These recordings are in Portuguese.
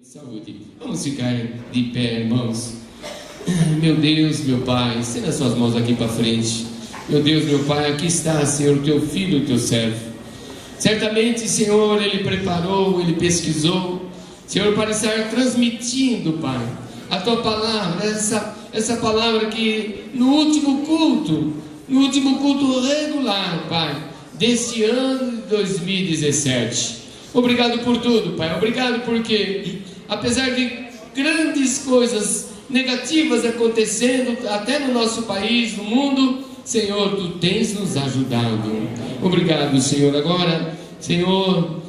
Saúde. Vamos ficar de pé, irmãos. Meu Deus, meu Pai, estenda as suas mãos aqui para frente. Meu Deus, meu Pai, aqui está, Senhor, teu filho, teu servo. Certamente, Senhor, ele preparou, ele pesquisou, Senhor, para estar transmitindo, Pai, a tua palavra, essa palavra que no último culto regular, Pai, desse ano de 2017. Obrigado por tudo, Pai. Obrigado porque, apesar de grandes coisas negativas acontecendo até no nosso país, no mundo, Senhor, Tu tens nos ajudado. Obrigado, Senhor. Agora, Senhor,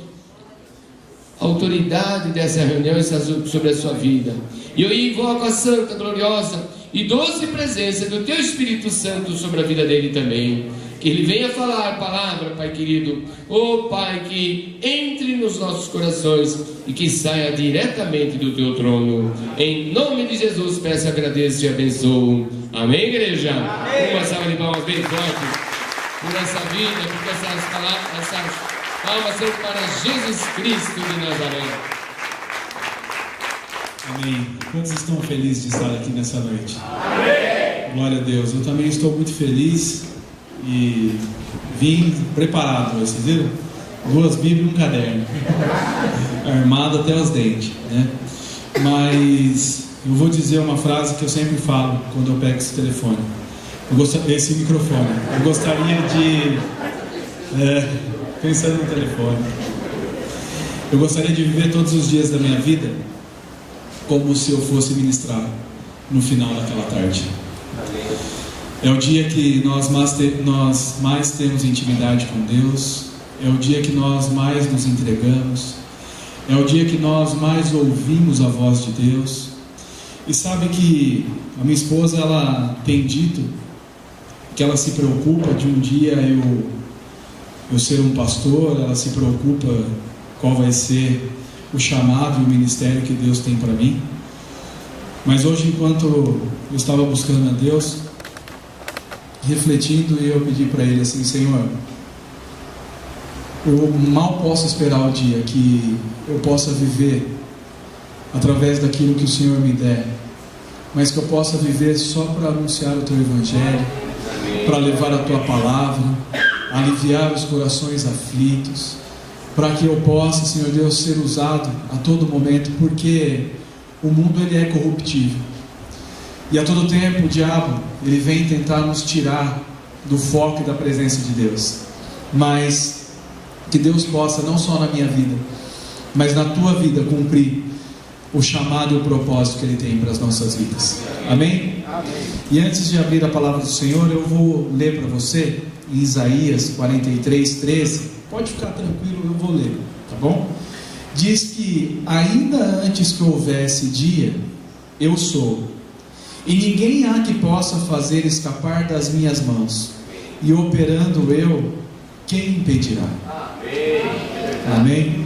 a autoridade dessa reunião está sobre a sua vida. E eu invoco a santa, gloriosa e doce presença do Teu Espírito Santo sobre a vida dele também. Que ele venha falar a palavra, Pai querido. Oh, Pai, que entre nos nossos corações e que saia diretamente do Teu trono. Em nome de Jesus, peço, agradeço e abençoo. Amém, igreja? Amém. Uma salva de palmas bem forte por essa vida, porque essas palmas são para Jesus Cristo de Nazaré. Amém. Quantos estão felizes de estar aqui nessa noite? Amém. Glória a Deus. Eu também estou muito feliz e vim preparado. Vocês viram? 2 Bíblias e um caderno, armado até os dentes, né? Mas eu vou dizer uma frase que eu sempre falo quando eu pego esse telefone, esse microfone. Eu gostaria de pensando no telefone, eu gostaria de viver todos os dias da minha vida como se eu fosse ministrar no final daquela tarde. É o dia que nós mais temos intimidade com Deus. É o dia que nós mais nos entregamos. É o dia que nós mais ouvimos a voz de Deus. E sabe que a minha esposa, ela tem dito que ela se preocupa de um dia eu ser um pastor. Ela se preocupa qual vai ser o chamado e o ministério que Deus tem para mim. Mas hoje, enquanto eu estava buscando a Deus, refletindo, e eu pedi para Ele assim: Senhor, eu mal posso esperar o dia que eu possa viver através daquilo que o Senhor me der, mas que eu possa viver só para anunciar o Teu Evangelho, para levar a Tua palavra, aliviar os corações aflitos, para que eu possa, Senhor Deus, ser usado a todo momento, porque o mundo ele é corruptível. E a todo tempo o diabo, ele vem tentar nos tirar do foco e da presença de Deus. Mas que Deus possa, não só na minha vida, mas na tua vida, cumprir o chamado e o propósito que Ele tem para as nossas vidas. Amém? Amém. E antes de abrir a palavra do Senhor, eu vou ler para você em Isaías 43:13. Pode ficar tranquilo, eu vou ler, tá bom? Diz que ainda antes que houvesse dia, eu sou, e ninguém há que possa fazer escapar das minhas mãos, e operando eu, quem impedirá? Amém. Amém?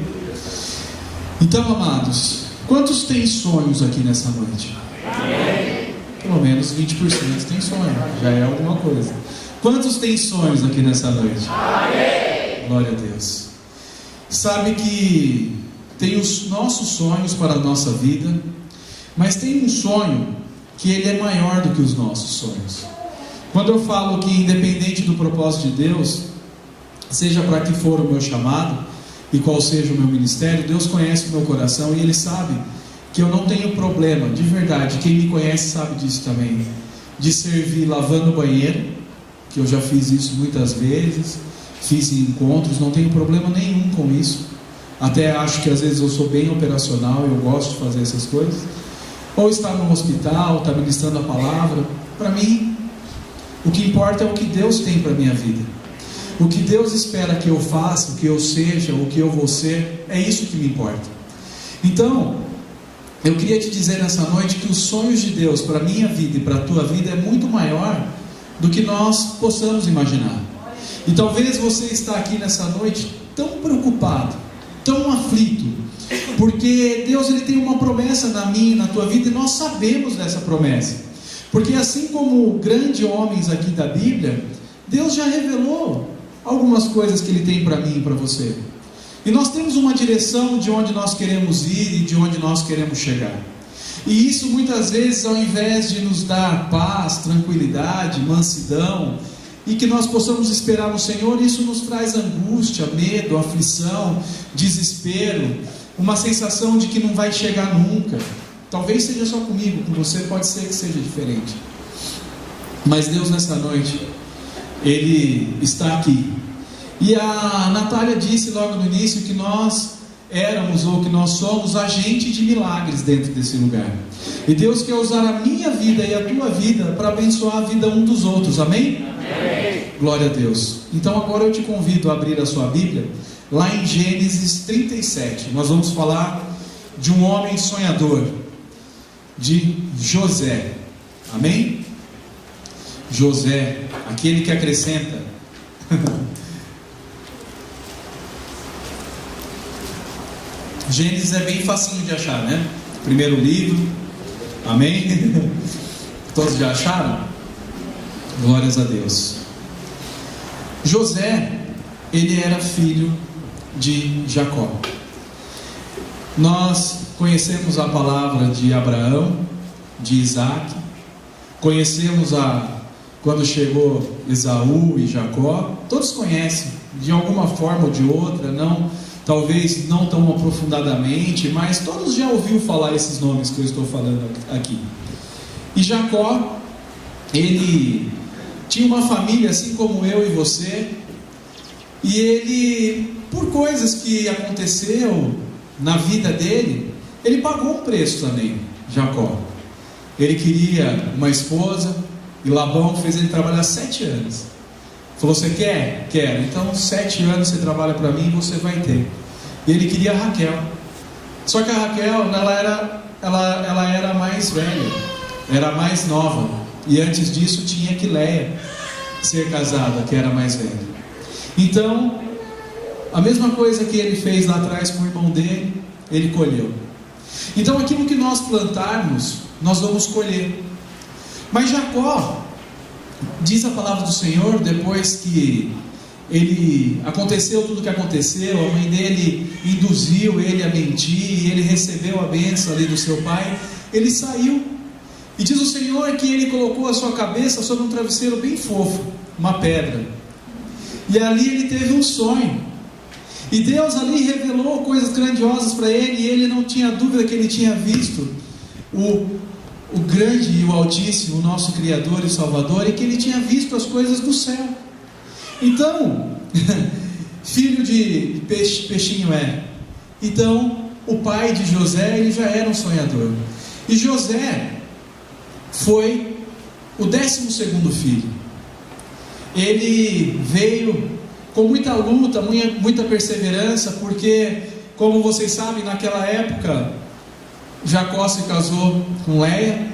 Então, amados, quantos têm sonhos aqui nessa noite? Amém. Pelo menos 20% tem sonho, já é alguma coisa. Quantos têm sonhos aqui nessa noite? Amém. Glória a Deus. Sabe que tem os nossos sonhos para a nossa vida, mas tem um sonho que ele é maior do que os nossos sonhos. Quando eu falo que independente do propósito de Deus, seja para que for o meu chamado e qual seja o meu ministério, Deus conhece o meu coração e Ele sabe que eu não tenho problema, de verdade, quem me conhece sabe disso também, de servir lavando o banheiro, que eu já fiz isso muitas vezes, fiz em encontros, não tenho problema nenhum com isso. Até acho que às vezes eu sou bem operacional, eu gosto de fazer essas coisas. Ou estar no hospital, estar ministrando a palavra. Para mim, o que importa é o que Deus tem para a minha vida. O que Deus espera que eu faça, o que eu seja, o que eu vou ser, é isso que me importa. Então, eu queria te dizer nessa noite que os sonhos de Deus para a minha vida e para a tua vida é muito maior do que nós possamos imaginar. E talvez você está aqui nessa noite tão preocupado, tão aflito, porque Deus ele tem uma promessa na minha e na tua vida, e nós sabemos dessa promessa, porque assim como grandes homens aqui da Bíblia, Deus já revelou algumas coisas que Ele tem para mim e para você. E nós temos uma direção de onde nós queremos ir e de onde nós queremos chegar. E isso muitas vezes, ao invés de nos dar paz, tranquilidade, mansidão, e que nós possamos esperar no Senhor, isso nos traz angústia, medo, aflição, desespero, uma sensação de que não vai chegar nunca. Talvez seja só comigo, com você pode ser que seja diferente. Mas Deus nessa noite, Ele está aqui. E a Natália disse logo no início que nós éramos, ou que nós somos, agente de milagres dentro desse lugar. E Deus quer usar a minha vida e a tua vida para abençoar a vida um dos outros, amém? Amém. Glória a Deus. Então agora eu te convido a abrir a sua Bíblia, lá em Gênesis 37. Nós vamos falar de um homem sonhador, de José, amém? José, aquele que acrescenta. Gênesis é bem facinho de achar, né? Primeiro livro, amém? Todos já acharam? Glórias a Deus. José, ele era filho de Jacó. Nós conhecemos a palavra de Abraão, de Isaac, conhecemos quando chegou Esaú e Jacó. Todos conhecem, de alguma forma ou de outra, talvez não tão aprofundadamente, mas todos já ouviram falar esses nomes que eu estou falando aqui. E Jacó, ele tinha uma família assim como eu e você, e ele, por coisas que aconteceu na vida dele, ele pagou um preço também, Jacó. Ele queria uma esposa, e Labão fez ele trabalhar 7 anos. Falou: você quer? Quero. Então 7 anos você trabalha para mim e você vai ter. E ele queria a Raquel. Só que a Raquel, ela era mais velha, era mais nova. E antes disso tinha que Léia ser casada, que era mais velha. Então, a mesma coisa que ele fez lá atrás com o irmão dele, ele colheu. Então aquilo que nós plantarmos, nós vamos colher. Mas Jacó, diz a palavra do Senhor, depois que aconteceu tudo o que aconteceu, a mãe dele induziu ele a mentir, e ele recebeu a bênção ali do seu pai, ele saiu. E diz o Senhor que ele colocou a sua cabeça sobre um travesseiro bem fofo, uma pedra. E ali ele teve um sonho. E Deus ali revelou coisas grandiosas para ele, e ele não tinha dúvida que ele tinha visto o grande e o Altíssimo, o nosso Criador e Salvador, e que ele tinha visto as coisas do céu. Então, filho de peixinho é. Então, o pai de José, ele já era um sonhador. E José foi o 12º filho. Ele veio com muita luta, muita perseverança, porque, como vocês sabem, naquela época, Jacó se casou com Léia,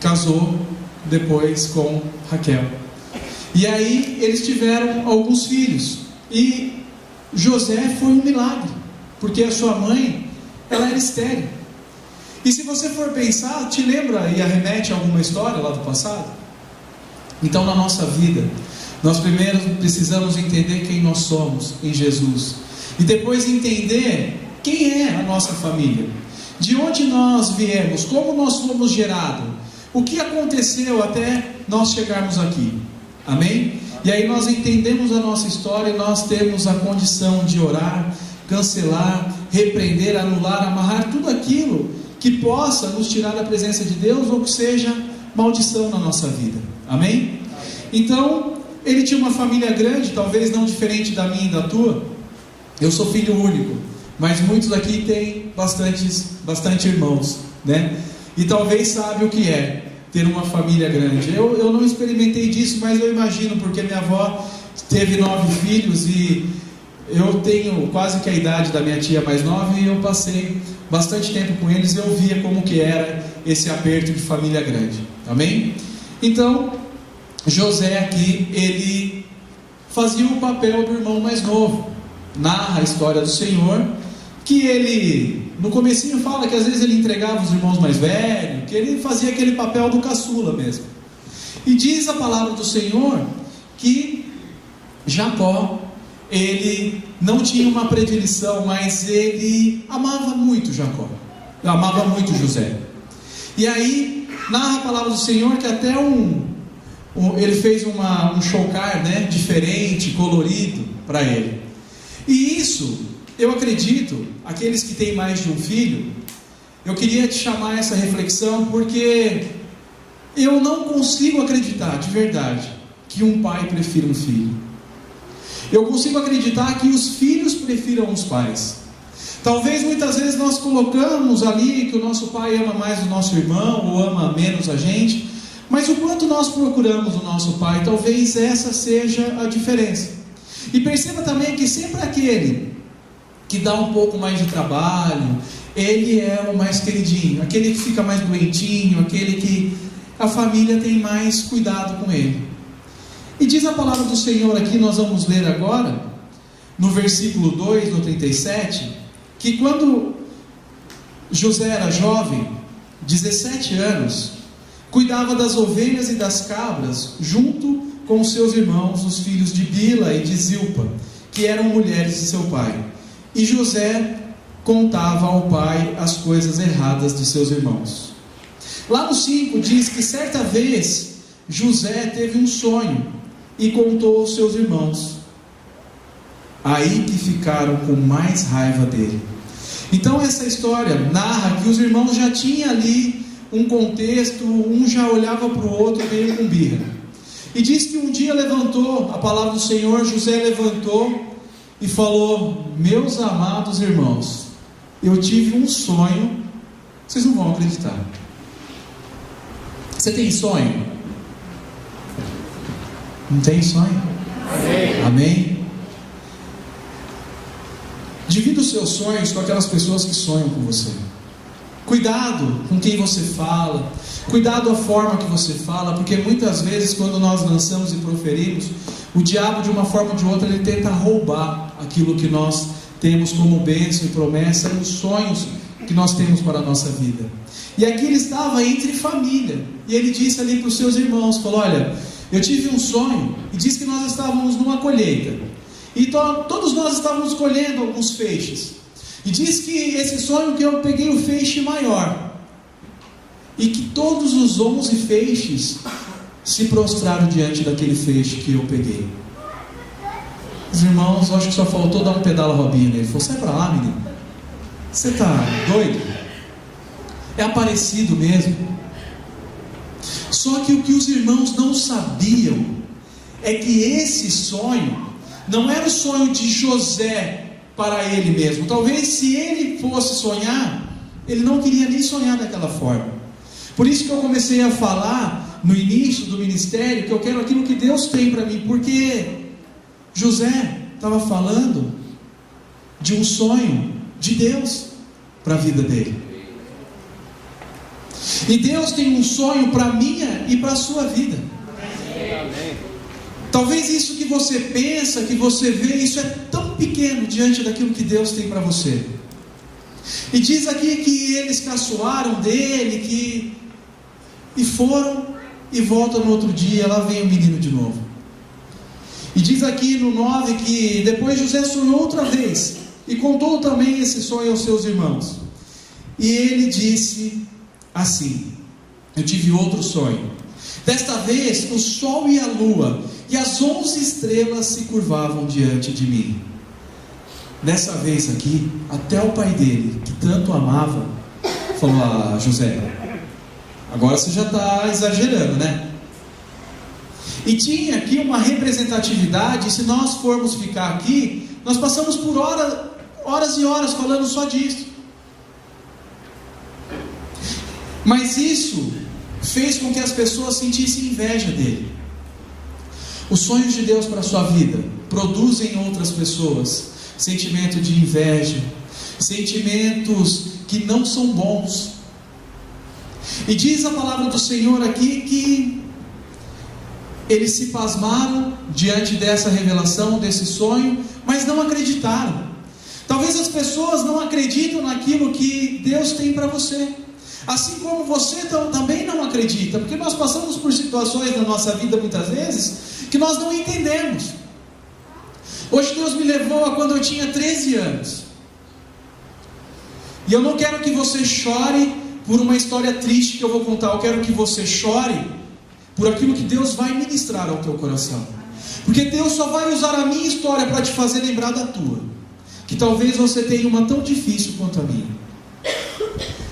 casou depois com Raquel. E aí eles tiveram alguns filhos. E José foi um milagre, porque a sua mãe, ela era estéril. E se você for pensar, te lembra e arremete a alguma história lá do passado? Então, na nossa vida, nós primeiro precisamos entender quem nós somos em Jesus, e depois entender quem é a nossa família, de onde nós viemos, como nós fomos gerados, o que aconteceu até nós chegarmos aqui, amém? E aí nós entendemos a nossa história, e nós temos a condição de orar, cancelar, repreender, anular, amarrar tudo aquilo que possa nos tirar da presença de Deus, ou que seja maldição na nossa vida, amém? Então, ele tinha uma família grande, talvez não diferente da minha e da tua. Eu sou filho único, mas muitos aqui têm bastante irmãos, né? E talvez sabe o que é ter uma família grande. Eu não experimentei disso, mas eu imagino, porque minha avó teve 9 filhos, e eu tenho quase que a idade da minha tia mais nova, e eu passei bastante tempo com eles, e eu via como que era esse aperto de família grande, amém? Então, José aqui, ele fazia o papel do irmão mais novo. Narra a história do Senhor, que ele, no comecinho fala que às vezes ele entregava os irmãos mais velhos, que ele fazia aquele papel do caçula mesmo. E diz a palavra do Senhor que Jacó, ele não tinha uma predileção, mas ele amava muito Jacó, amava muito José. E aí narra a palavra do Senhor que até ele fez um chocar, né, diferente, colorido para ele. E isso, eu acredito, aqueles que têm mais de um filho, eu queria te chamar essa reflexão, porque eu não consigo acreditar de verdade que um pai prefira um filho. Eu consigo acreditar que os filhos prefiram os pais. Talvez muitas vezes nós colocamos ali que o nosso pai ama mais o nosso irmão ou ama menos a gente, mas o quanto nós procuramos o nosso pai, talvez essa seja a diferença. E perceba também que sempre aquele que dá um pouco mais de trabalho, ele é o mais queridinho, aquele que fica mais doentinho, aquele que a família tem mais cuidado com ele. E diz a palavra do Senhor aqui, nós vamos ler agora, no versículo 2, no 37, que quando José era jovem, 17 anos, cuidava das ovelhas e das cabras, junto com os seus irmãos, os filhos de Bila e de Zilpa, que eram mulheres de seu pai. E José contava ao pai as coisas erradas de seus irmãos. Lá no 5 diz que certa vez José teve um sonho e contou aos seus irmãos. Aí que ficaram com mais raiva dele. Então essa história narra que os irmãos já tinham ali um contexto, um já olhava para o outro meio com birra. E diz que um dia levantou, a palavra do Senhor, José levantou e falou: meus amados irmãos, eu tive um sonho, vocês não vão acreditar. Você tem sonho? Não tem sonho? Amém? Amém? Divida os seus sonhos com aquelas pessoas que sonham com você. Cuidado com quem você fala, cuidado a forma que você fala, porque muitas vezes quando nós lançamos e proferimos, o diabo de uma forma ou de outra ele tenta roubar aquilo que nós temos como bênção e promessa e os sonhos que nós temos para a nossa vida. E aqui ele estava entre família, e ele disse ali para os seus irmãos, falou: olha, eu tive um sonho, e disse que nós estávamos numa colheita, e todos nós estávamos colhendo alguns feixes, e diz que esse sonho que eu peguei o feixe maior, e que todos os 11 feixes se prostraram diante daquele feixe que eu peguei. Os irmãos, acho que só faltou dar um pedala Robinho nele. Ele falou: sai para lá, menino, você está doido? É aparecido mesmo. Só que o que os irmãos não sabiam é que esse sonho não era o sonho de José para ele mesmo. Talvez se ele fosse sonhar, ele não queria nem sonhar daquela forma. Por isso que eu comecei a falar no início do ministério que eu quero aquilo que Deus tem para mim, porque José estava falando de um sonho de Deus para a vida dele. E Deus tem um sonho para a minha e para a sua vida. Amém. Talvez isso que você pensa, que você vê, isso é tão pequeno diante daquilo que Deus tem para você. E diz aqui que eles caçoaram dele, e foram, e voltam no outro dia, lá vem o menino de novo. E diz aqui no 9 que depois José sonhou outra vez, e contou também esse sonho aos seus irmãos. E ele disse assim: eu tive outro sonho. Desta vez o sol e a lua e as 11 estrelas se curvavam diante de mim. Dessa vez aqui, até o pai dele, que tanto amava, falou a José: agora você já está exagerando, né? E tinha aqui uma representatividade. Se nós formos ficar aqui, nós passamos por horas e horas falando só disso. Mas isso fez com que as pessoas sentissem inveja dele. Os sonhos de Deus para a sua vida produzem em outras pessoas sentimento de inveja, sentimentos que não são bons. E diz a palavra do Senhor aqui que eles se pasmaram diante dessa revelação, desse sonho, mas não acreditaram. Talvez as pessoas não acreditam naquilo que Deus tem para você, assim como você também não acredita, porque nós passamos por situações na nossa vida muitas vezes que nós não entendemos. Hoje Deus me levou a quando eu tinha 13 anos. E eu não quero que você chore por uma história triste que eu vou contar. Eu quero que você chore por aquilo que Deus vai ministrar ao teu coração. Porque Deus só vai usar a minha história para te fazer lembrar da tua. Que talvez você tenha uma tão difícil quanto a minha.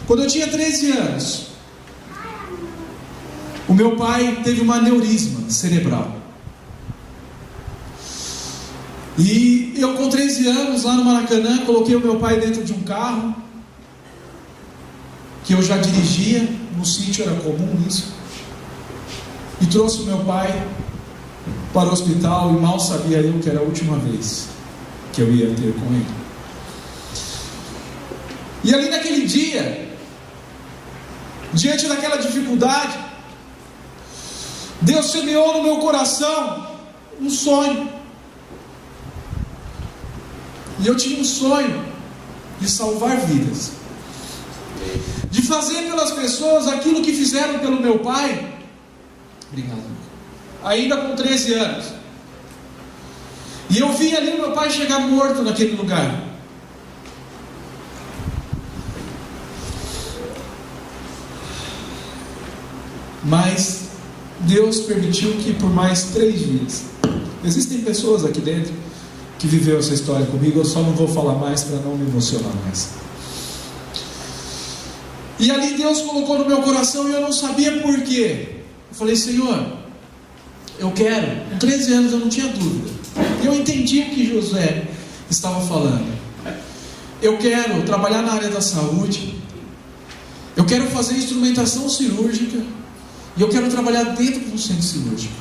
Quando eu tinha 13 anos, o meu pai teve um aneurisma cerebral. E eu com 13 anos, lá no Maracanã, coloquei o meu pai dentro de um carro, que eu já dirigia, no sítio era comum isso, e trouxe o meu pai para o hospital, e mal sabia eu que era a última vez que eu ia ter com ele. E ali naquele dia, diante daquela dificuldade, Deus semeou no meu coração um sonho. E eu tinha um sonho de salvar vidas, de fazer pelas pessoas aquilo que fizeram pelo meu pai. Obrigado. Ainda com 13 anos. E eu vi ali o meu pai chegar morto naquele lugar. Mas Deus permitiu que por mais 3 dias. Existem pessoas aqui dentro que viveu essa história comigo. Eu só não vou falar mais para não me emocionar mais. E ali Deus colocou no meu coração e eu não sabia por quê. Eu falei: Senhor, eu quero. Com 13 anos eu não tinha dúvida. Eu entendi o que Josué estava falando. Eu quero trabalhar na área da saúde. Eu quero fazer instrumentação cirúrgica. E eu quero trabalhar dentro de um centro cirúrgico.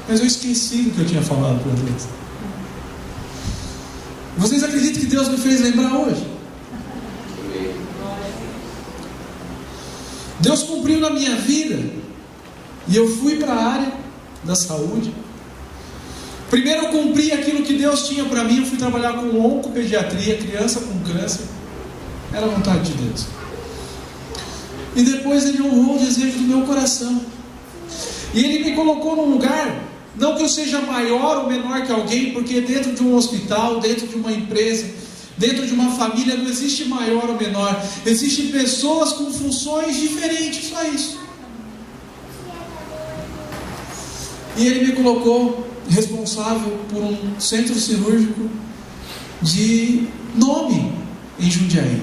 Mas eu esqueci do que eu tinha falado para Deus. Vocês acreditam que Deus me fez lembrar hoje? Deus cumpriu na minha vida. E eu fui para a área da saúde. Primeiro eu cumpri aquilo que Deus tinha para mim. Eu fui trabalhar com oncopediatria, criança com câncer. Era a vontade de Deus. E depois Ele honrou o desejo do meu coração. E Ele me colocou num lugar, não que eu seja maior ou menor que alguém, porque dentro de um hospital, dentro de uma empresa, dentro de uma família, não existe maior ou menor. Existem pessoas com funções diferentes, só isso. E Ele me colocou responsável por um centro cirúrgico de nome em Jundiaí.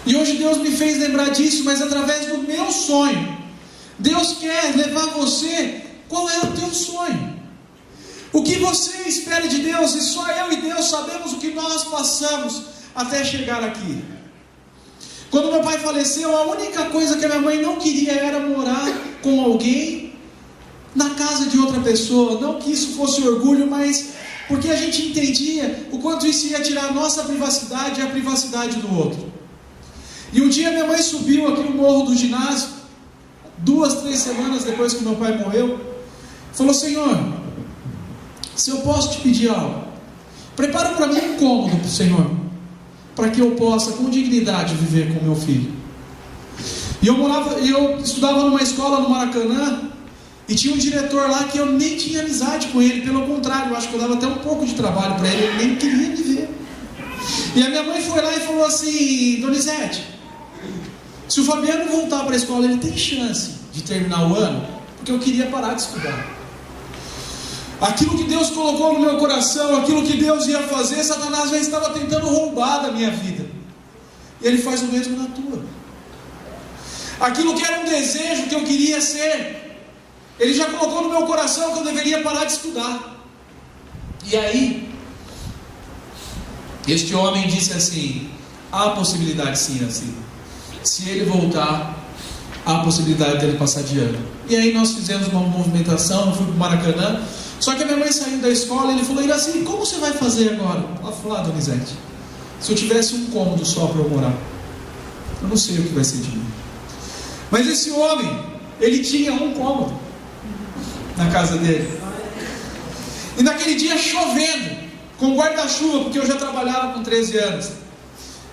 E hoje Deus me fez lembrar disso, mas através do meu sonho. Deus quer levar você. Qual é o teu sonho? O que você espera de Deus? E só eu e Deus sabemos o que nós passamos até chegar aqui. Quando meu pai faleceu, a única coisa que a minha mãe não queria era morar com alguém na casa de outra pessoa. Não que isso fosse orgulho, mas porque a gente entendia o quanto isso ia tirar a nossa privacidade e a privacidade do outro. E um dia minha mãe subiu aqui no morro do ginásio, 2, 3 semanas depois que meu pai morreu, falou: Senhor, se eu posso te pedir algo, prepara para mim um cômodo para o Senhor, para que eu possa com dignidade viver com meu filho. E eu estudava numa escola no Maracanã, e tinha um diretor lá que eu nem tinha amizade com ele, pelo contrário, eu acho que eu dava até um pouco de trabalho para ele, ele nem queria me ver. E a minha mãe foi lá e falou assim: Donizete, se o Fabiano voltar para a escola, ele tem chance de terminar o ano, porque eu queria parar de estudar. Aquilo que Deus colocou no meu coração, aquilo que Deus ia fazer, Satanás já estava tentando roubar da minha vida. E ele faz o mesmo na tua. Aquilo que era um desejo que eu queria ser, ele já colocou no meu coração que eu deveria parar de estudar. E aí, este homem disse assim: há possibilidade sim, assim. Se ele voltar, há a possibilidade dele passar de ano. E aí nós fizemos uma movimentação, eu fui para o Maracanã. Só que a minha mãe saiu da escola e ele falou: Iraci, como você vai fazer agora? Ela falou: Donizete, se eu tivesse um cômodo só para eu morar, eu não sei o que vai ser de mim. Mas esse homem, ele tinha um cômodo na casa dele. E naquele dia chovendo, com guarda-chuva, porque eu já trabalhava com 13 anos.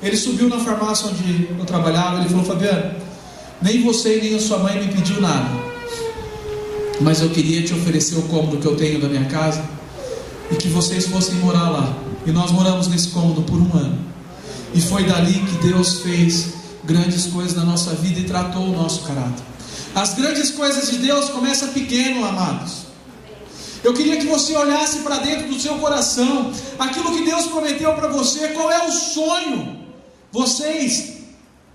Ele subiu na farmácia onde eu trabalhava. Ele falou: Fabiano, nem você e nem a sua mãe me pediu nada, mas eu queria te oferecer o cômodo que eu tenho da minha casa. e que vocês fossem morar lá. E nós moramos nesse cômodo por 1 ano. E foi dali que Deus fez grandes coisas na nossa vida e tratou o nosso caráter. As grandes coisas de Deus começam pequeno, amados. Eu queria que você olhasse para dentro do seu coração, aquilo que Deus prometeu para você. Qual é o sonho? Vocês,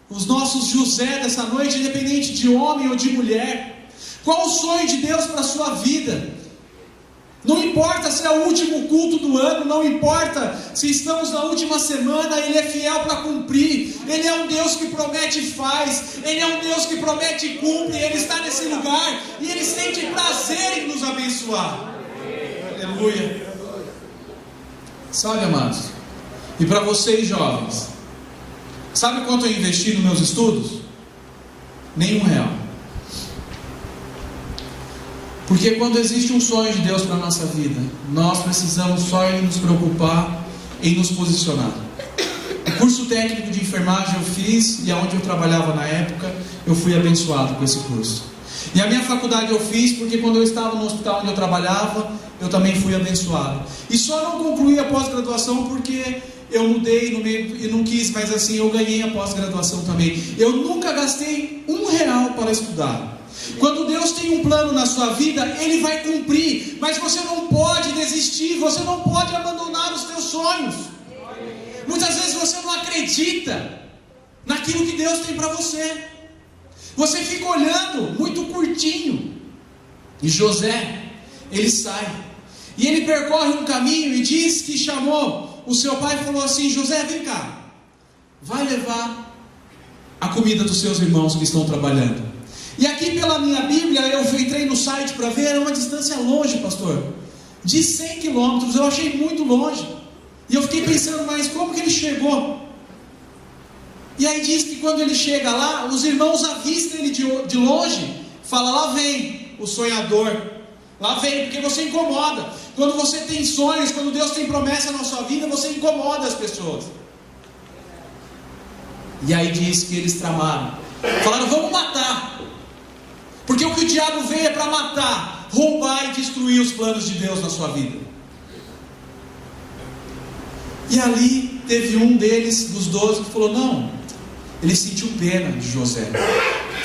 os nossos José dessa noite, independente de homem ou de mulher, qual o sonho de Deus para a sua vida? Não importa se é o último culto do ano, não importa se estamos na última semana, Ele é fiel para cumprir. Ele é um Deus que promete e faz. Ele é um Deus que promete e cumpre. Ele está nesse lugar e Ele sente prazer em nos abençoar. Aleluia. Sabe, amados, e para vocês jovens, sabe quanto eu investi nos meus estudos? Nenhum real. Porque quando existe um sonho de Deus para a nossa vida, nós precisamos só em nos preocupar, em nos posicionar. O curso técnico de enfermagem eu fiz, e aonde eu trabalhava na época, eu fui abençoado com esse curso. E a minha faculdade eu fiz porque quando eu estava no hospital onde eu trabalhava, eu também fui abençoado. E só não concluí a pós-graduação porque eu mudei no meio e não quis, mas assim, eu ganhei a pós-graduação também. Eu nunca gastei R$1 para estudar. Quando Deus tem um plano na sua vida, Ele vai cumprir, mas você não pode desistir, você não pode abandonar os teus sonhos. Muitas vezes você não acredita naquilo que Deus tem para você. Você fica olhando muito curtinho. E José, ele sai e ele percorre um caminho e diz que chamou o seu pai e falou assim: José, vem cá, vai levar a comida dos seus irmãos que estão trabalhando. E aqui pela minha Bíblia, eu entrei no site para ver, era uma distância longe, pastor, de 100 quilômetros, eu achei muito longe. E eu fiquei pensando, mas como que ele chegou? E aí diz que quando ele chega lá, os irmãos avistam ele de longe, fala: lá vem o sonhador, lá vem, porque você incomoda. Quando você tem sonhos, quando Deus tem promessa na sua vida, você incomoda as pessoas. E aí diz que eles tramaram, falaram: vamos matar, porque o que o diabo veio é para matar, roubar e destruir os planos de Deus na sua vida. E ali teve um deles, dos 12, que falou: não, ele sentiu pena de José,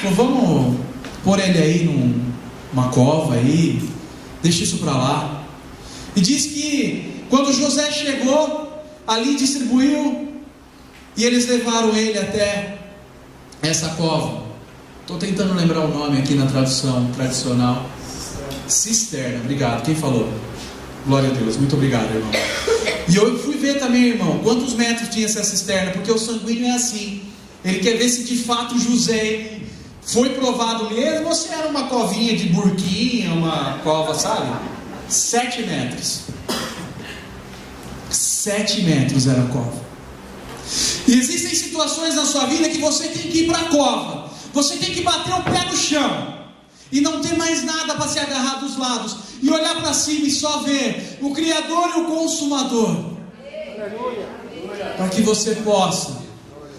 falou: vamos pôr ele aí numa cova aí, deixa isso para lá. E diz que quando José chegou ali, distribuiu, e eles levaram ele até essa cova. Estou tentando lembrar o nome aqui na tradução tradicional. Cisterna, obrigado. Quem falou? Glória a Deus, muito obrigado, irmão. E eu fui ver também, irmão, quantos metros tinha essa cisterna, porque o sanguíneo é assim. Ele quer ver se de fato José foi provado mesmo, ou se era uma covinha de burquinha, uma cova, sabe? 7 metros. 7 metros era a cova. E existem situações na sua vida que você tem que ir para a cova. Você tem que bater o pé no chão e não ter mais nada para se agarrar dos lados, e olhar para cima e só ver o Criador e o Consumador, para que você possa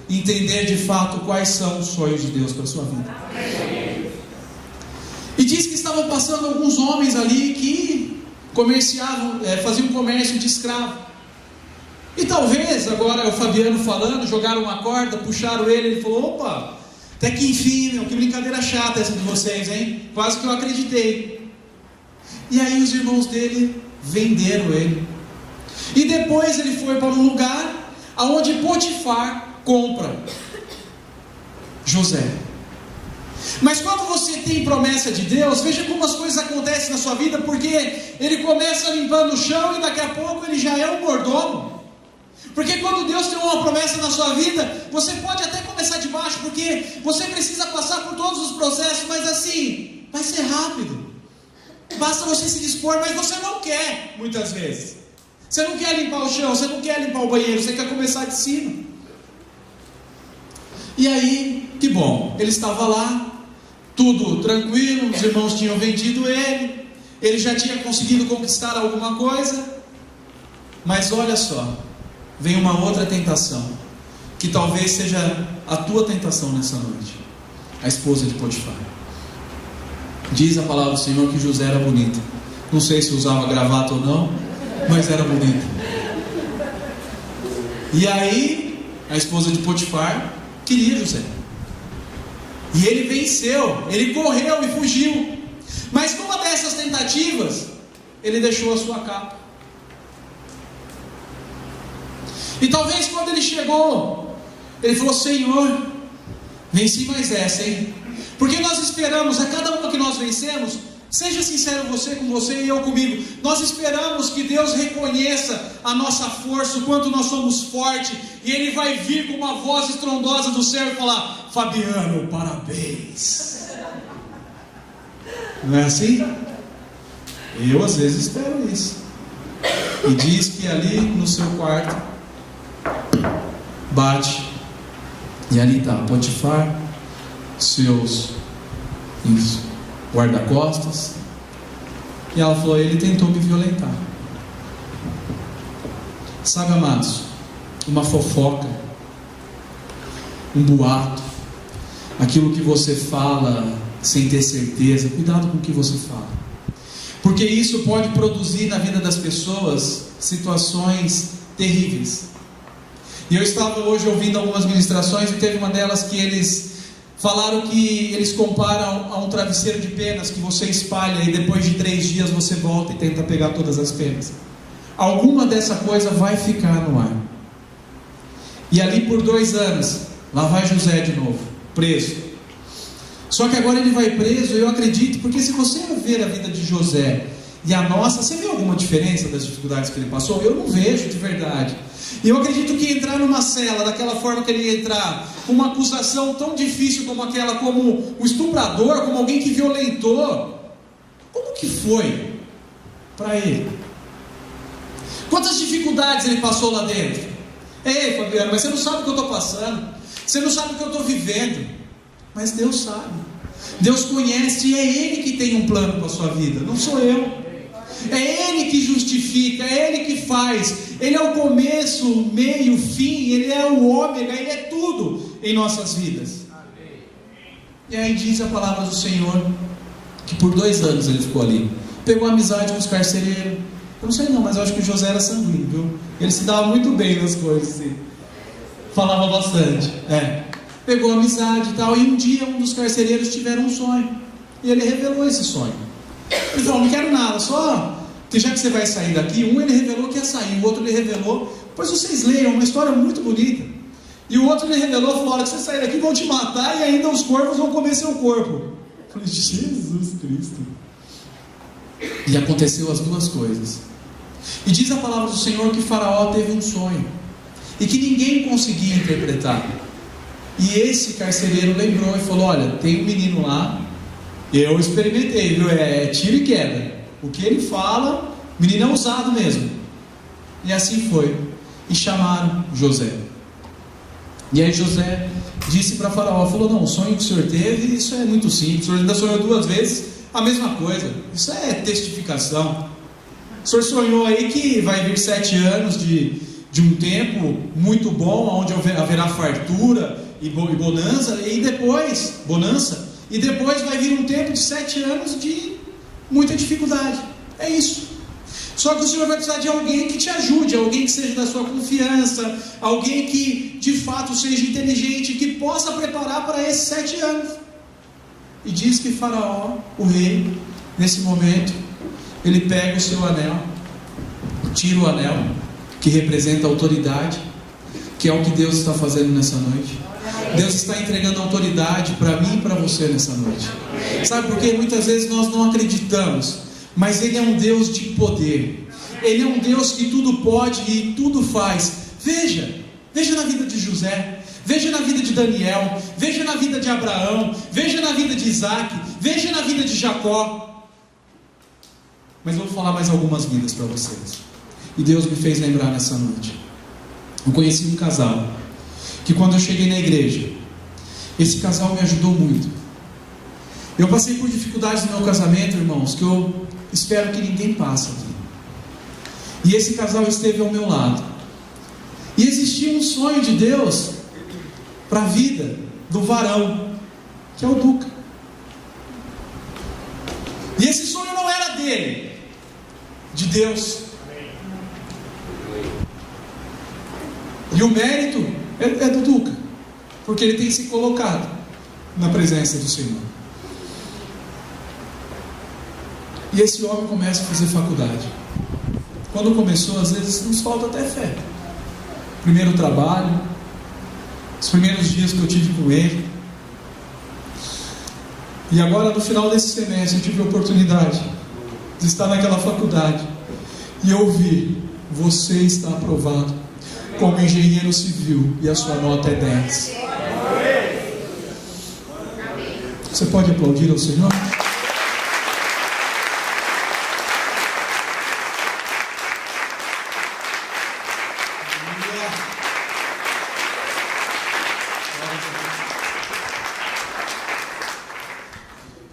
entender de fato quais são os sonhos de Deus para a sua vida. E diz que estavam passando alguns homens ali que comerciavam, faziam comércio de escravo. E talvez, agora o Fabiano falando, jogaram uma corda, puxaram ele falou: opa, até que enfim, meu, que brincadeira chata essa de vocês, hein? Quase que eu acreditei. E aí os irmãos dele venderam ele. E depois ele foi para um lugar onde Potifar compra José. Mas quando você tem promessa de Deus, veja como as coisas acontecem na sua vida, porque ele começa limpando o chão e daqui a pouco ele já é um mordomo. Porque quando Deus tem uma promessa na sua vida, você pode até começar de baixo, porque você precisa passar por todos os processos, mas assim, vai ser rápido. Basta você se dispor, mas você não quer, muitas vezes. Você não quer limpar o chão, você não quer limpar o banheiro, você quer começar de cima. E aí, que bom, ele estava lá, tudo tranquilo, os irmãos tinham vendido ele já tinha conseguido conquistar alguma coisa, mas olha só, vem uma outra tentação, que talvez seja a tua tentação nessa noite. A esposa de Potifar. Diz a palavra do Senhor que José era bonita. Não sei se usava gravata ou não, mas era bonita. E aí, a esposa de Potifar queria José. E ele venceu, ele correu e fugiu. Mas numa dessas tentativas, ele deixou a sua capa. E talvez quando ele chegou, ele falou: Senhor, venci mais essa, hein? Porque nós esperamos, a cada uma que nós vencemos, seja sincero você com você e eu comigo, nós esperamos que Deus reconheça a nossa força, o quanto nós somos fortes, e Ele vai vir com uma voz estrondosa do céu e falar: Fabiano, parabéns. Não é assim? Eu às vezes espero isso. E diz que ali no seu quarto bate, e ali está Potifar, seus guarda-costas, e ela falou: ele tentou me violentar. Sabe, amados, uma fofoca, um boato, aquilo que você fala sem ter certeza, cuidado com o que você fala, porque isso pode produzir na vida das pessoas situações terríveis. E eu estava hoje ouvindo algumas ministrações, e teve uma delas que eles falaram que eles comparam a um travesseiro de penas que você espalha e depois de 3 dias você volta e tenta pegar todas as penas. Alguma dessa coisa vai ficar no ar. E ali por 2 anos, lá vai José de novo, preso. Só que agora ele vai preso, eu acredito, porque se você ver a vida de José e a nossa, você vê alguma diferença das dificuldades que ele passou? Eu não vejo, de verdade. E eu acredito que entrar numa cela daquela forma que ele ia entrar, com uma acusação tão difícil como aquela, como o estuprador, como alguém que violentou, como que foi para ele? Quantas dificuldades ele passou lá dentro? Ei, Fabiano, mas você não sabe o que eu estou passando, você não sabe o que eu estou vivendo. Mas Deus sabe, Deus conhece, e é Ele que tem um plano para a sua vida, não sou eu. É Ele que justifica, é Ele que faz. Ele é o começo, o meio, o fim. Ele é o ômega, Ele é tudo em nossas vidas. E aí diz a palavra do Senhor que por 2 anos ele ficou ali. Pegou amizade com os carcereiros. Eu não sei não, mas eu acho que o José era sanguíneo, viu? Ele se dava muito bem nas coisas, assim. Falava bastante. Pegou amizade e tal. E um dia um dos carcereiros tiveram um sonho, e ele revelou esse sonho. Ele falou: não quero nada, só que já que você vai sair daqui, um ele revelou que ia sair, o outro ele revelou, pois vocês leiam, uma história muito bonita. E o outro ele revelou, falou: a hora que você sair daqui vão te matar, e ainda os corvos vão comer seu corpo. Eu falei: Jesus Cristo. E aconteceu as 2 coisas. E diz a palavra do Senhor que Faraó teve um sonho, e que ninguém conseguia interpretar. E esse carcereiro lembrou e falou: olha, tem um menino lá, eu experimentei, viu? É tiro e queda. O que ele fala, o menino é usado mesmo. E assim foi. E chamaram José. E aí José disse para Faraó, falou: não, o sonho que o senhor teve, isso é muito simples. O senhor ainda sonhou 2 vezes a mesma coisa. Isso é testificação. O senhor sonhou aí que vai vir 7 anos de um tempo muito bom, onde haverá fartura e bonança, e depois vai vir um tempo de 7 anos de muita dificuldade. É isso. Só que o Senhor vai precisar de alguém que te ajude, alguém que seja da sua confiança, alguém que de fato seja inteligente, que possa preparar para esses 7 anos. E diz que Faraó, o rei, nesse momento, ele pega o seu anel, tira o anel, que representa a autoridade, que é o que Deus está fazendo nessa noite. Deus está entregando autoridade para mim e para você nessa noite. Sabe por quê? Muitas vezes nós não acreditamos, mas Ele é um Deus de poder. Ele é um Deus que tudo pode e tudo faz. Veja na vida de José, veja na vida de Daniel, veja na vida de Abraão, veja na vida de Isaac, veja na vida de Jacó. Mas vou falar mais algumas vidas para vocês. E Deus me fez lembrar nessa noite. Eu conheci um casal que quando eu cheguei na igreja, esse casal me ajudou muito. Eu passei por dificuldades no meu casamento, irmãos, que eu espero que ninguém passe aqui. E esse casal esteve ao meu lado. E existia um sonho de Deus para a vida do varão, que é o Duca. E esse sonho não era dele, de Deus. E o mérito é do Duca, porque ele tem se colocado na presença do Senhor. E esse homem começa a fazer faculdade. Quando começou, às vezes nos falta até fé. Primeiro trabalho, os primeiros dias que eu tive com ele. E agora, no final desse semestre, eu tive a oportunidade de estar naquela faculdade e ouvir: você está aprovado como engenheiro civil e a sua nota é 10. Você pode aplaudir ao Senhor?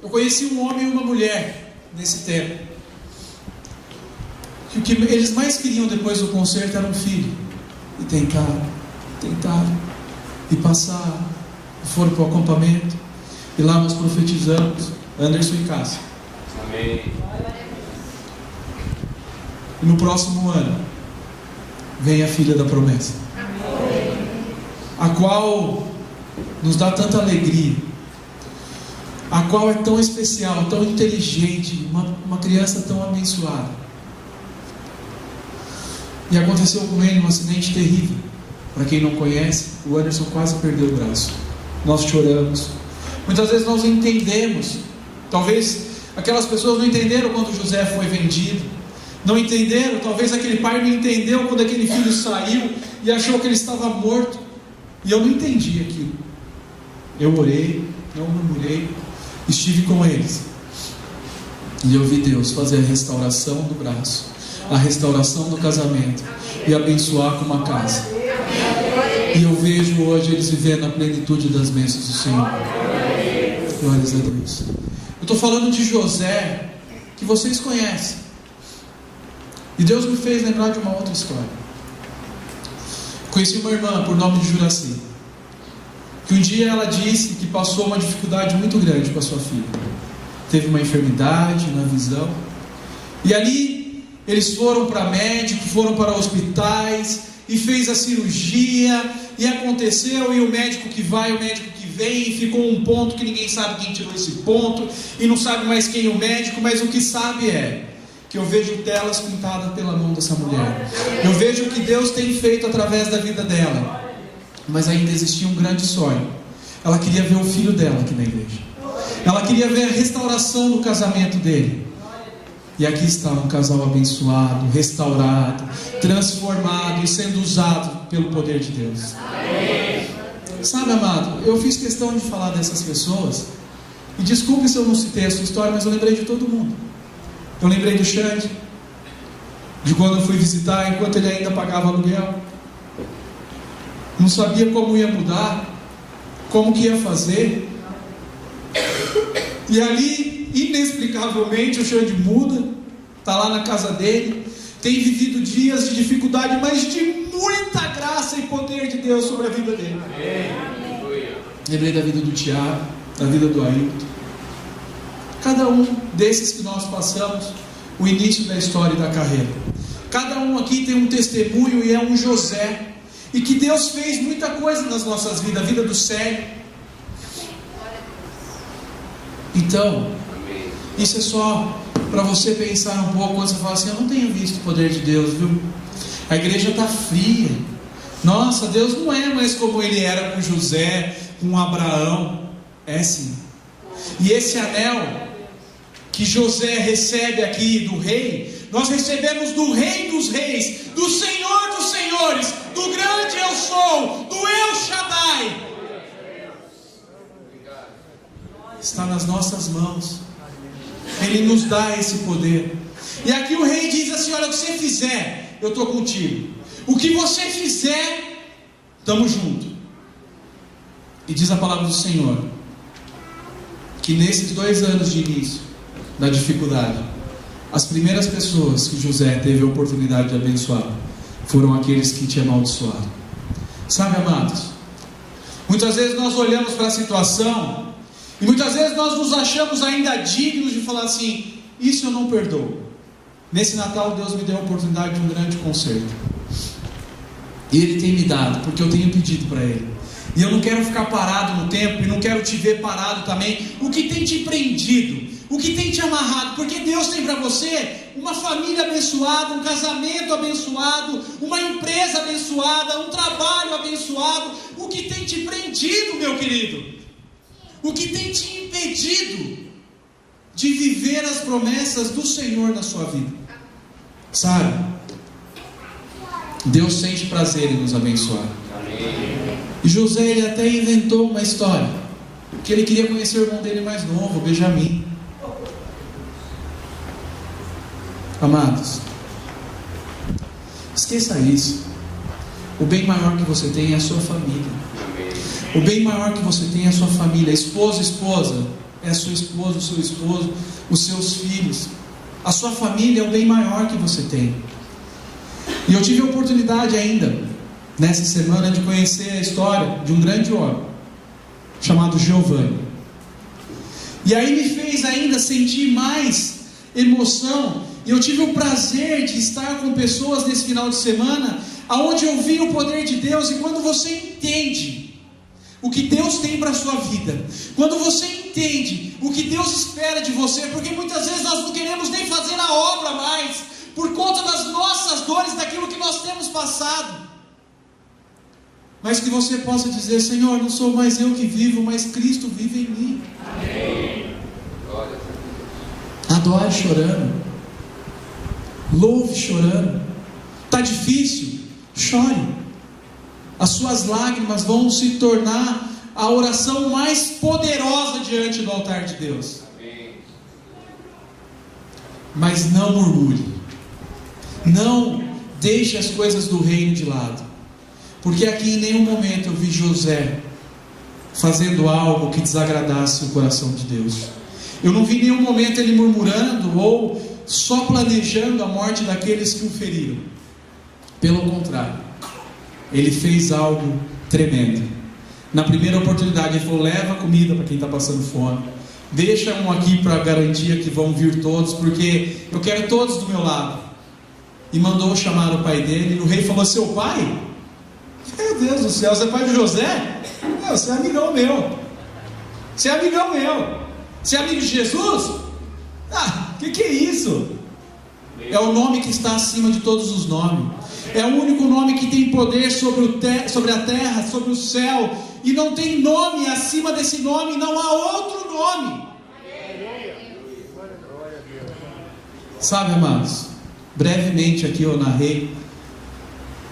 Eu conheci um homem e uma mulher nesse tempo, que o que eles mais queriam depois do concerto era um filho. E tentaram, e passaram, e foram para o acampamento, e lá nós profetizamos, Anderson e Cássio. Amém. E no próximo ano, vem a filha da promessa, a qual nos dá tanta alegria, a qual é tão especial, tão inteligente, uma criança tão abençoada. E aconteceu com ele um acidente terrível. Para quem não conhece, o Anderson quase perdeu o braço. Nós choramos. Muitas vezes nós entendemos. Talvez aquelas pessoas não entenderam quando José foi vendido. Não entenderam, talvez aquele pai não entendeu quando aquele filho saiu e achou que ele estava morto. E eu não entendi aquilo. Eu orei, não murmurei, estive com eles. E eu vi Deus fazer a restauração do braço, a restauração do casamento e abençoar com uma casa. E eu vejo hoje eles vivendo a plenitude das bênçãos do Senhor. Glórias a Deus. Eu estou falando de José, que vocês conhecem. E Deus me fez lembrar de uma outra história. Conheci uma irmã por nome de Juraci, que um dia ela disse que passou uma dificuldade muito grande com a sua filha. Teve uma enfermidade na visão. E ali eles foram para médico, foram para hospitais, e fez a cirurgia, e aconteceu, e o médico que vai, o médico que vem, e ficou um ponto que ninguém sabe quem tirou esse ponto, e não sabe mais quem é o médico, mas o que sabe é que eu vejo telas pintadas pela mão dessa mulher. Eu vejo o que Deus tem feito através da vida dela. Mas ainda existia um grande sonho. Ela queria ver o filho dela aqui na igreja. Ela queria ver a restauração do casamento dele. E aqui está um casal abençoado, restaurado, transformado e sendo usado pelo poder de Deus. Sabe, amado, eu fiz questão de falar dessas pessoas. E desculpe se eu não citei a sua história, mas eu lembrei de todo mundo. Eu lembrei do Xande, de quando eu fui visitar, enquanto ele ainda pagava aluguel. Não sabia como ia mudar, como que ia fazer. E ali, inexplicavelmente, o Xande muda, está lá na casa dele, tem vivido dias de dificuldade, mas de muita graça e poder de Deus sobre a vida dele. Lembrei da vida do Tiago, da vida do Ailton. Cada um desses que nós passamos, o início da história e da carreira. Cada um aqui tem um testemunho e é um José. E que Deus fez muita coisa nas nossas vidas. A vida do Célio. Então, isso é só para você pensar um pouco. Quando você fala assim: eu não tenho visto o poder de Deus, viu? A igreja está fria. Nossa, Deus não é mais como Ele era com José, com Abraão. É sim. E esse anel que José recebe aqui do rei, nós recebemos do Rei dos Reis, do Senhor dos Senhores, do grande eu sou, do El Shaddai. Está nas nossas mãos. Ele nos dá esse poder. E aqui o rei diz assim: olha, o que você fizer, eu estou contigo. O que você fizer, estamos juntos. E diz a palavra do Senhor que nesses 2 anos de início da dificuldade, as primeiras pessoas que José teve a oportunidade de abençoar foram aqueles que te amaldiçoaram. Sabe, amados, muitas vezes nós olhamos para a situação e muitas vezes nós nos achamos ainda dignos de falar assim: isso eu não perdoo. Nesse Natal Deus me deu a oportunidade de um grande concerto. E Ele tem me dado, porque eu tenho pedido para Ele. E eu não quero ficar parado no tempo, e não quero te ver parado também. O que tem te prendido? O que tem te amarrado? Porque Deus tem para você uma família abençoada, um casamento abençoado, uma empresa abençoada, um trabalho abençoado. O que tem te prendido, meu querido? O que tem te impedido de viver as promessas do Senhor na sua vida? Sabe? Deus sente prazer em nos abençoar. E José, ele até inventou uma história, que ele queria conhecer o irmão dele mais novo, Benjamim. Amados, esqueça isso. O bem maior que você tem é a sua família. O bem maior que você tem é a sua família. Esposa, é a sua esposa, o seu esposo, os seus filhos. A sua família é o bem maior que você tem. E eu tive a oportunidade ainda, nessa semana, de conhecer a história de um grande homem, chamado Giovanni. E aí me fez ainda sentir mais emoção. E eu tive o prazer de estar com pessoas nesse final de semana, aonde eu vi o poder de Deus. E quando você entende o que Deus tem para a sua vida, quando você entende o que Deus espera de você, porque muitas vezes nós não queremos nem fazer a obra mais, por conta das nossas dores, daquilo que nós temos passado, mas que você possa dizer: Senhor, não sou mais eu que vivo, mas Cristo vive em mim. Amém. Adore chorando, louve chorando. Está difícil? Chore. As suas lágrimas vão se tornar a oração mais poderosa diante do altar de Deus. Amém. Mas não murmure, não deixe as coisas do reino de lado, porque aqui em nenhum momento eu vi José fazendo algo que desagradasse o coração de Deus. Eu não vi em nenhum momento ele murmurando ou só planejando a morte daqueles que o feriram. Pelo contrário, ele fez algo tremendo. Na primeira oportunidade ele falou: leva comida para quem está passando fome, deixa um aqui para garantir que vão vir todos, porque eu quero todos do meu lado. E mandou chamar o pai dele. E o rei falou: seu pai? Meu Deus do céu, você é pai de José? Não, você é amigão meu. Você é amigão meu. Você é amigo de Jesus? Ah, que é isso? É o nome que está acima de todos os nomes. É o único nome que tem poder sobre a terra, sobre o céu. E não tem nome acima desse nome, não há outro nome. Sabe, amados, brevemente aqui eu narrei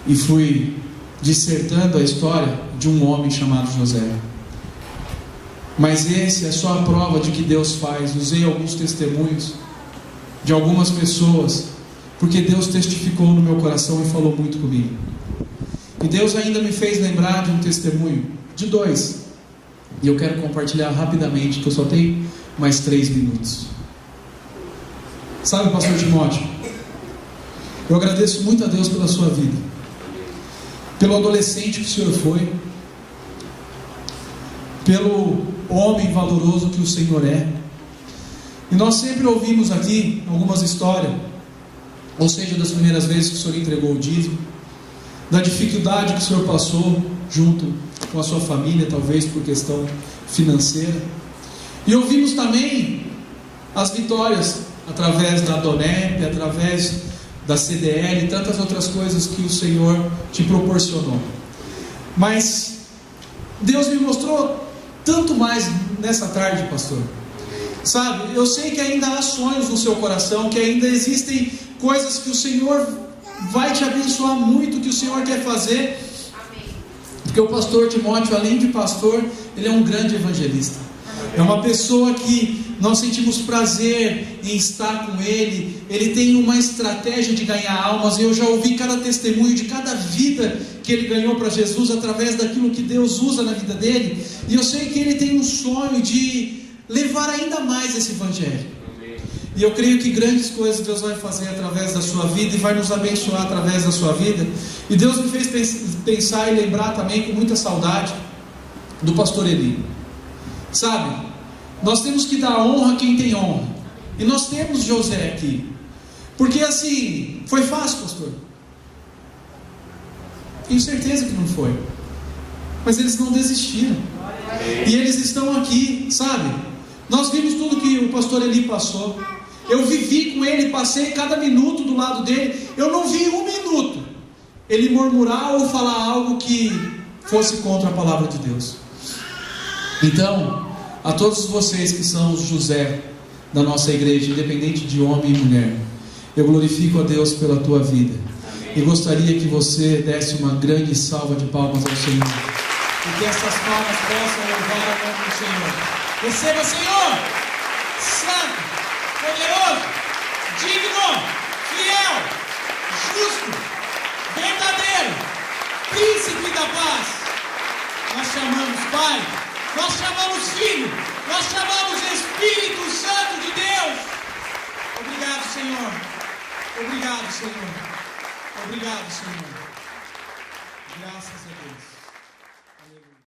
e fui dissertando a história de um homem chamado José. Mas esse é só a prova de que Deus faz. Usei alguns testemunhos de algumas pessoas, porque Deus testificou no meu coração e falou muito comigo. E Deus ainda me fez lembrar de um testemunho, de dois, e eu quero compartilhar rapidamente, que eu só tenho mais 3 minutos. Sabe, pastor Timóteo, eu agradeço muito a Deus pela sua vida, pelo adolescente que o senhor foi, pelo homem valoroso que o Senhor é. E nós sempre ouvimos aqui algumas histórias, ou seja, das primeiras vezes que o Senhor entregou o dízimo, da dificuldade que o Senhor passou junto com a sua família, talvez por questão financeira. E ouvimos também as vitórias através da Donep, através da CDL e tantas outras coisas que o Senhor te proporcionou. Mas Deus me mostrou tanto mais nessa tarde, pastor. Sabe, eu sei que ainda há sonhos no seu coração, que ainda existem coisas que o Senhor vai te abençoar muito, que o Senhor quer fazer. Amém. Porque o pastor Timóteo, além de pastor, ele é um grande evangelista. É uma pessoa que nós sentimos prazer em estar com ele. Ele tem uma estratégia de ganhar almas. Eu já ouvi cada testemunho de cada vida que ele ganhou para Jesus através daquilo que Deus usa na vida dele. E eu sei que ele tem um sonho de levar ainda mais esse evangelho. E eu creio que grandes coisas Deus vai fazer através da sua vida e vai nos abençoar através da sua vida. E Deus me fez pensar e lembrar também com muita saudade do pastor Eli. Sabe, nós temos que dar honra a quem tem honra. E nós temos José aqui. Porque assim, foi fácil, pastor? Tenho certeza que não foi. Mas eles não desistiram. E eles estão aqui, sabe? Nós vimos tudo que o pastor Eli passou. Eu vivi com ele, passei cada minuto do lado dele. Eu não vi um minuto ele murmurar ou falar algo que fosse contra a palavra de Deus. Então, a todos vocês que são os José da nossa igreja, independente de homem e mulher, eu glorifico a Deus pela tua vida. E gostaria que você desse uma grande salva de palmas ao Senhor. E que essas palmas possam louvar o nome do Senhor. Receba, Senhor, santo, poderoso, digno, fiel, justo, verdadeiro, príncipe da paz. Nós chamamos Pai, nós chamamos Filho, nós chamamos Espírito Santo de Deus. Obrigado, Senhor. Obrigado, Senhor. Obrigado, Senhor. Graças a Deus.